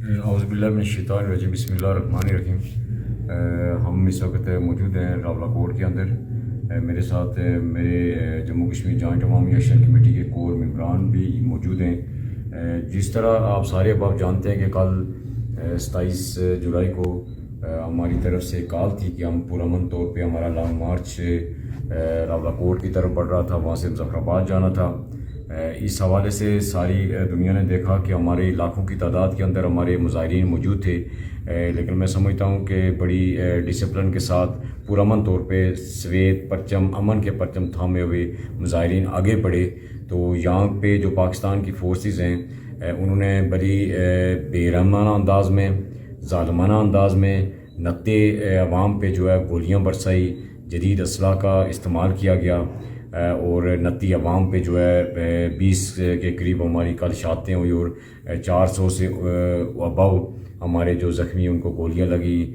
اعوذ باللہ من الشیطان الرجیم، بسم اللہ الرحمن الرحیم۔ ہم اس وقت موجود ہیں راولہ کوٹ کے اندر۔ میرے ساتھ میرے جموں کشمیر جوائنٹ عوامی ایکشن کمیٹی کے کور ممبران بھی موجود ہیں۔ جس طرح آپ سارے اب جانتے ہیں کہ کل 27 جولائی کو ہماری طرف سے کال تھی کہ ہم پرامن طور پہ ہمارا لانگ مارچ راولہ کوٹ کی طرف بڑھ رہا تھا، وہاں سے مظفر آباد جانا تھا۔ اس حوالے سے ساری دنیا نے دیکھا کہ ہمارے لاکھوں کی تعداد کے اندر ہمارے مظاہرین موجود تھے، لیکن میں سمجھتا ہوں کہ بڑی ڈسپلن کے ساتھ پرامن طور پہ سفید پرچم، امن کے پرچم تھامے ہوئے مظاہرین آگے بڑھے۔ تو یہاں پہ جو پاکستان کی فورسز ہیں انہوں نے بڑی بے رحمانہ انداز میں، ظالمانہ انداز میں نتے عوام پہ جو ہے گولیاں برسائی، جدید اسلحہ کا استعمال کیا گیا، اور نتی عوام پہ جو ہے 20 کے قریب ہماری کل شہادتیں ہوئی، اور 400 سے اباؤ ہمارے جو زخمی ان کو گولیاں لگی۔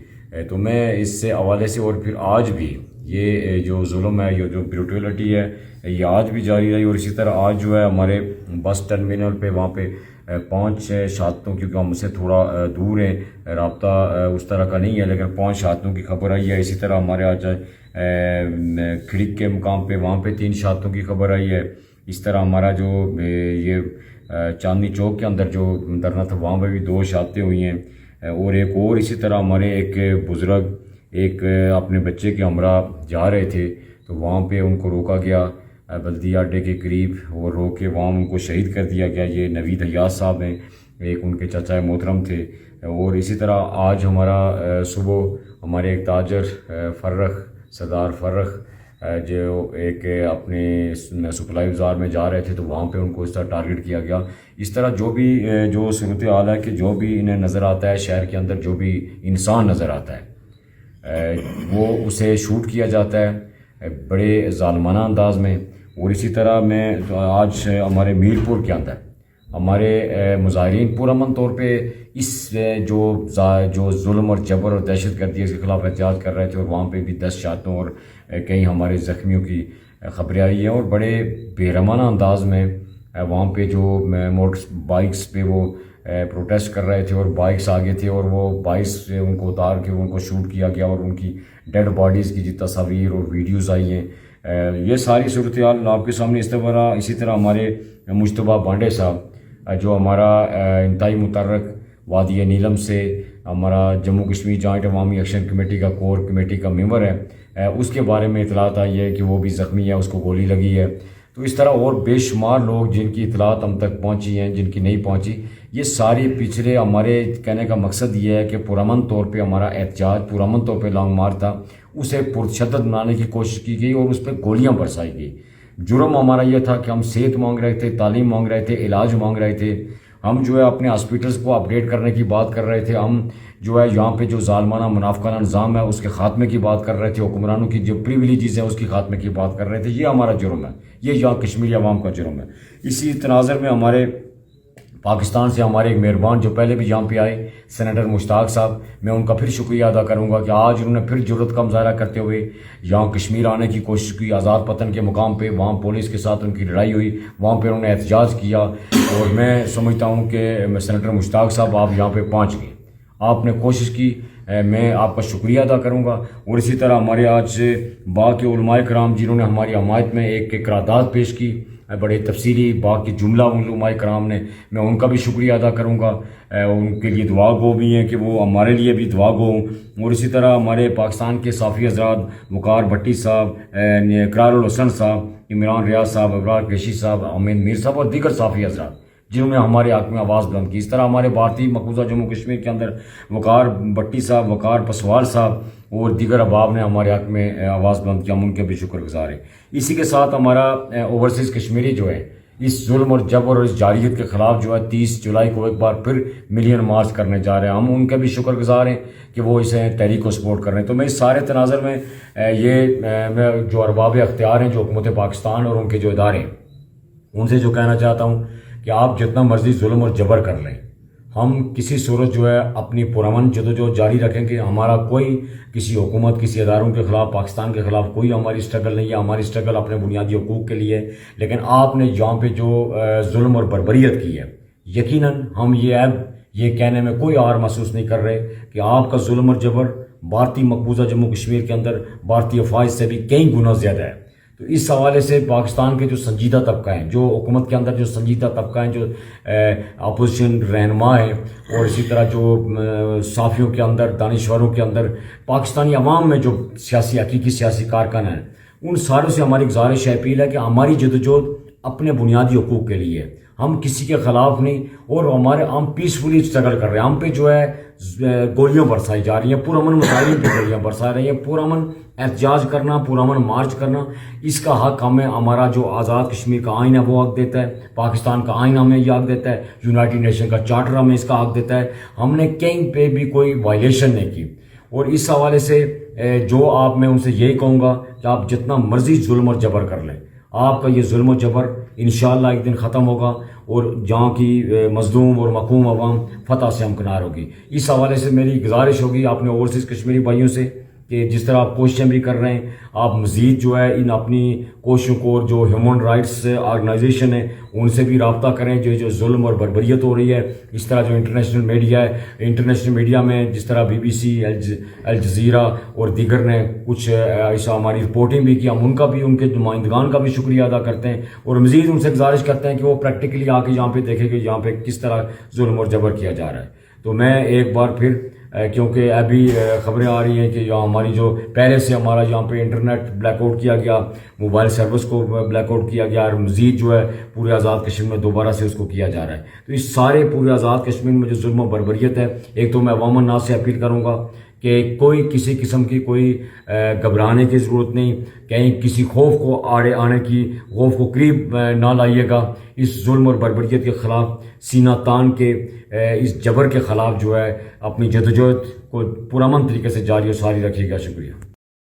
تو میں اس سے حوالے سے، اور پھر آج بھی یہ جو ظلم ہے، یہ جو بروٹیلٹی ہے، یہ آج بھی جاری رہی۔ اور اسی طرح آج جو ہے ہمارے بس ٹرمینل پہ وہاں پہ 5 شہادتوں، کیونکہ ہم سے تھوڑا دور ہیں، رابطہ اس طرح کا نہیں ہے، لیکن 5 شہادتوں کی خبر آئی ہے۔ اسی طرح ہمارے آج کھڑک کے مقام پہ وہاں پہ 3 شہادتوں کی خبر آئی ہے۔ اس طرح ہمارا جو یہ چاندنی چوک کے اندر جو دھرنا تھا وہاں پہ بھی 2 شہادتیں ہوئی ہیں، اور ایک اور اسی طرح ہمارے ایک بزرگ ایک اپنے بچے کے ہمراہ جا رہے تھے، تو وہاں پہ ان کو روکا گیا بلدیہ اڈے کے قریب، اور روک کے وہاں ان کو شہید کر دیا گیا۔ یہ نوید حیات صاحب ہیں، ایک ان کے چچا محترم تھے۔ اور اسی طرح آج ہمارا صبح ہمارے ایک تاجر فرخ، سردار فرخ، جو ایک اپنے سپلائی بازار میں جا رہے تھے، تو وہاں پہ ان کو اس طرح ٹارگٹ کیا گیا۔ اس طرح جو بھی جو صورتحال ہے کہ جو بھی انہیں نظر آتا ہے شہر کے اندر، جو بھی انسان نظر آتا ہے وہ اسے شوٹ کیا جاتا ہے بڑے ظالمانہ انداز میں۔ اور اسی طرح میں آج ہمارے میرپور کے اندر ہمارے مظاہرین پرامن طور پہ اس جو ظلم اور جبر اور دہشت گردی کے خلاف احتجاج کر رہے تھے، اور وہاں پہ بھی 10 شہادتوں اور کئی ہمارے زخمیوں کی خبریں آئی ہیں، اور بڑے بے رحمانہ انداز میں وہاں پہ جو موٹر بائکس پہ وہ پروٹیسٹ کر رہے تھے، اور بائکس آگے تھے، اور وہ بائکس سے ان کو اتار کے ان کو شوٹ کیا گیا، اور ان کی ڈیڈ باڈیز کی جو تصاویر اور ویڈیوز آئی ہیں۔ یہ ساری صورتحال آپ کے سامنے اس طرح۔ اسی طرح ہمارے مجتبیٰ بانڈے صاحب، جو ہمارا انتہائی متحرک وادی نیلم سے ہمارا جموں کشمیر جوائنٹ عوامی ایکشن کمیٹی کا کور کمیٹی کا ممبر ہے، اس کے بارے میں اطلاعات آئی ہے کہ وہ بھی زخمی ہے، اس کو گولی لگی ہے۔ تو اس طرح اور بے شمار لوگ جن کی اطلاعات ہم تک پہنچی ہیں، جن کی نہیں پہنچی، یہ سارے پچھلے ہمارے کہنے کا مقصد یہ ہے کہ پرامن طور پہ ہمارا احتجاج، پرامن طور پہ لانگ مارچ تھا، اسے پرشدت بنانے کی کوشش کی گئی اور اس پہ گولیاں برسائی گئی۔ جرم ہمارا یہ تھا کہ ہم صحت مانگ رہے تھے، تعلیم مانگ رہے تھے، علاج مانگ رہے تھے، ہم جو ہے اپنے ہاسپٹلس کو اپ ڈیٹ کرنے کی بات کر رہے تھے، ہم جو ہے یہاں پہ جو ظالمانہ منافقانہ نظام ہے اس کے خاتمے کی بات کر رہے تھے، حکمرانوں کی جو پریویلیجز ہیں اس کی خاتمے کی بات کر رہے تھے۔ یہ ہمارا جرم ہے، یہ یہاں کشمیری عوام کا جرم ہے۔ اسی تناظر میں ہمارے پاکستان سے ہمارے ایک مہربان جو پہلے بھی یہاں پہ آئے، سینیٹر مشتاق صاحب، میں ان کا پھر شکریہ ادا کروں گا کہ آج انہوں نے پھر جرأت کا مظاہرہ کرتے ہوئے یہاں کشمیر آنے کی کوشش کی۔ آزاد پتن کے مقام پہ وہاں پولیس کے ساتھ ان کی لڑائی ہوئی، وہاں پہ انہوں نے احتجاج کیا، اور میں سمجھتا ہوں کہ سینیٹر مشتاق صاحب آپ یہاں پہ پہنچ گئے، آپ نے کوشش کی، میں آپ کا شکریہ ادا کروں گا۔ اور اسی طرح ہمارے آج سے باقی علماء کرام جنہوں نے ہماری حمایت میں ایک قرارداد پیش کی، بڑے تفصیلی باقی جملہ علماء کرام نے، میں ان کا بھی شکریہ ادا کروں گا۔ ان کے لیے دعا گو بھی ہیں کہ وہ ہمارے لیے بھی دعا گو ہوں۔ اور اسی طرح ہمارے پاکستان کے صحافی حضرات، وقار بھٹی صاحب، اقرار الحسن صاحب، عمران ریاض صاحب، ابرار قریشی صاحب، امین میر صاحب، اور دیگر صحافی حضرات جنہوں نے ہمارے حق میں آواز بلند کی۔ اس طرح ہمارے بھارتی مقبوضہ جموں کشمیر کے اندر وقار بھٹی صاحب، وقار پسوال صاحب اور دیگر احباب نے ہمارے حق میں آواز بلند کیا، ہم ان کے بھی شکر گزار ہیں۔ اسی کے ساتھ ہمارا اوورسیز کشمیری جو ہے اس ظلم اور جبر اور اس جاریت کے خلاف جو ہے 30 جولائی کو ایک بار پھر ملین مارچ کرنے جا رہے ہیں، ہم ان کے بھی شکر گزار ہیں کہ وہ اسے تحریک کو سپورٹ کر رہے ہیں۔ تو میں اس سارے تناظر میں میں جو ارباب اختیار ہیں، جو حکومت پاکستان اور ان کے جو ادارے ہیں، ان سے جو کہنا چاہتا ہوں کہ آپ جتنا مرضی ظلم اور جبر کر لیں، ہم کسی صورت جو ہے اپنی پرامن جدوجہد جاری رکھیں گے۔ ہمارا کوئی کسی حکومت، کسی اداروں کے خلاف، پاکستان کے خلاف کوئی ہماری اسٹرگل نہیں ہے، ہماری اسٹرگل اپنے بنیادی حقوق کے لیے۔ لیکن آپ نے یہاں پہ جو ظلم اور بربریت کی ہے، یقیناً ہم یہ عیب یہ کہنے میں کوئی آر محسوس نہیں کر رہے کہ آپ کا ظلم اور جبر بھارتی مقبوضہ جموں کشمیر کے اندر بھارتی افواج سے بھی کئی گنا زیادہ ہے. تو اس حوالے سے پاکستان کے جو سنجیدہ طبقہ ہیں، جو حکومت کے اندر جو سنجیدہ طبقہ ہیں، جو اپوزیشن رہنما ہیں، اور اسی طرح جو صحافیوں کے اندر، دانشوروں کے اندر، پاکستانی عوام میں جو حقیقی سیاسی کارکن ہیں، ان ساروں سے ہماری گزارش ہے، اپیل ہے کہ ہماری جدوجہد اپنے بنیادی حقوق کے لیے، ہم کسی کے خلاف نہیں، اور ہم پیسفلی اسٹرگل کر رہے ہیں. ہم پہ جو ہے گولیاں برسائی جا رہی ہیں، پرامن مسائل پہ گولیاں برسا رہی ہیں، پرامن احتجاج کرنا، پرامن مارچ کرنا، اس کا حق ہمیں، ہمارا جو آزاد کشمیر کا آئین ہے وہ حق دیتا ہے، پاکستان کا آئین ہمیں یہ حق دیتا ہے، یونائٹڈ نیشن کا چارٹر ہمیں اس کا حق دیتا ہے. ہم نے کہیں پہ بھی کوئی وائلیشن نہیں کی. اور اس حوالے سے جو میں ان سے یہی کہوں گا کہ آپ جتنا مرضی ظلم اور جبر کر لیں، آپ کا یہ ظلم و جبر انشاءاللہ ایک دن ختم ہوگا، اور جہاں کی مظلوم اور محکوم عوام فتح سے ہمکنار ہوگی. اس حوالے سے میری گزارش ہوگی اپنے اوورسیز کشمیری بھائیوں سے کہ جس طرح آپ کوششیں بھی کر رہے ہیں، آپ مزید جو ہے ان اپنی کوششوں کو، اور جو ہیومن رائٹس آرگنائزیشن ہیں ان سے بھی رابطہ کریں. جو ظلم اور بربریت ہو رہی ہے، اس طرح جو انٹرنیشنل میڈیا ہے، انٹرنیشنل میڈیا میں جس طرح BBC، الجزیرہ اور دیگر نے کچھ ایسا ہماری رپورٹنگ بھی کی، ہم ان کا بھی، ان کے نمائندگان کا بھی شکریہ ادا کرتے ہیں، اور مزید ان سے گزارش کرتے ہیں کہ وہ پریکٹیکلی آ کے یہاں پہ دیکھیں کہ یہاں پہ کس طرح ظلم اور جبر کیا جا رہا ہے. تو میں ایک بار پھر، کیونکہ ابھی خبریں آ رہی ہیں کہ یہاں ہماری جو پہلے سے ہمارا یہاں پہ انٹرنیٹ بلیک آؤٹ کیا گیا، موبائل سروس کو بلیک آؤٹ کیا گیا، اور مزید جو ہے پورے آزاد کشمیر میں دوبارہ سے اس کو کیا جا رہا ہے. تو اس سارے پورے آزاد کشمیر میں جو ظلم و بربریت ہے، ایک تو میں عوام الناس سے اپیل کروں گا کہ کوئی کسی قسم کی کوئی گھبرانے کی ضرورت نہیں، کہیں کسی خوف کو آڑے آنے کی، خوف کو قریب نہ لائیے گا. اس ظلم اور بربریت کے خلاف سینہ تان کے، اس جبر کے خلاف جو ہے اپنی جدوجہد کو پرامن طریقے سے جاری و ساری رکھیے گا. شکریہ.